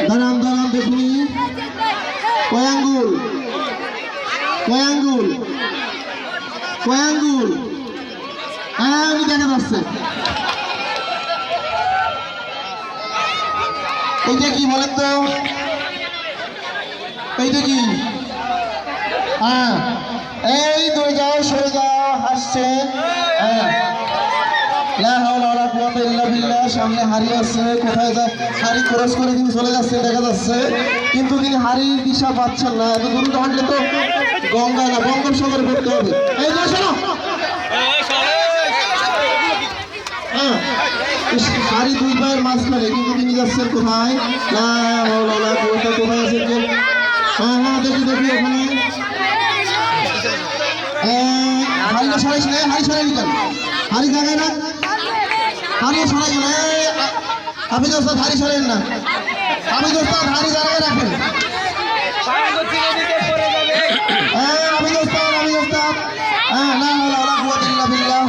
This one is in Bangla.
দাঁড়ান দাঁড়ান দেখুনি কয় আঙ্গুল কয় আঙ্গুল কয় আঙ্গুল? হ্যাঁ আমি দেখা যাচ্ছে। এইটা কি বলেন তো? এইটা কি? হ্যাঁ এই দূরে যাও, সরে যাও, হাসছে। হ্যাঁ সামনে হাড়ি আছে, কোথায় যায় হাড়ি খরচ করে তিনি চলে যাচ্ছে দেখা যাচ্ছে, কিন্তু তিনি হাড়ির দিশা পাচ্ছেন না। এত দূর হাঁটলে তো গঙ্গা না বঙ্গোপসাগরে পড়তে হবে। এই যে শোনো, হাড়ি দুই পায়ের মাঝখানে, কিন্তু তিনি যাচ্ছেন কোথায়? কোথায় আছেন? হ্যাঁ হ্যাঁ দেখি দেখি ওখানে হাড়িটা সরাই ছিল, হাড়ি সরাই দিতেন, হাড়ি জায়গায় না, হাড়ি সরাই গেল। আপনি তো হাড়ি সরাইন না, আমি তো হাড়ি জায়গায় রাখেন। আমি দোস্তাদ, হ্যাঁ না কুওয়াতা ইল্লা বিল্লাহ।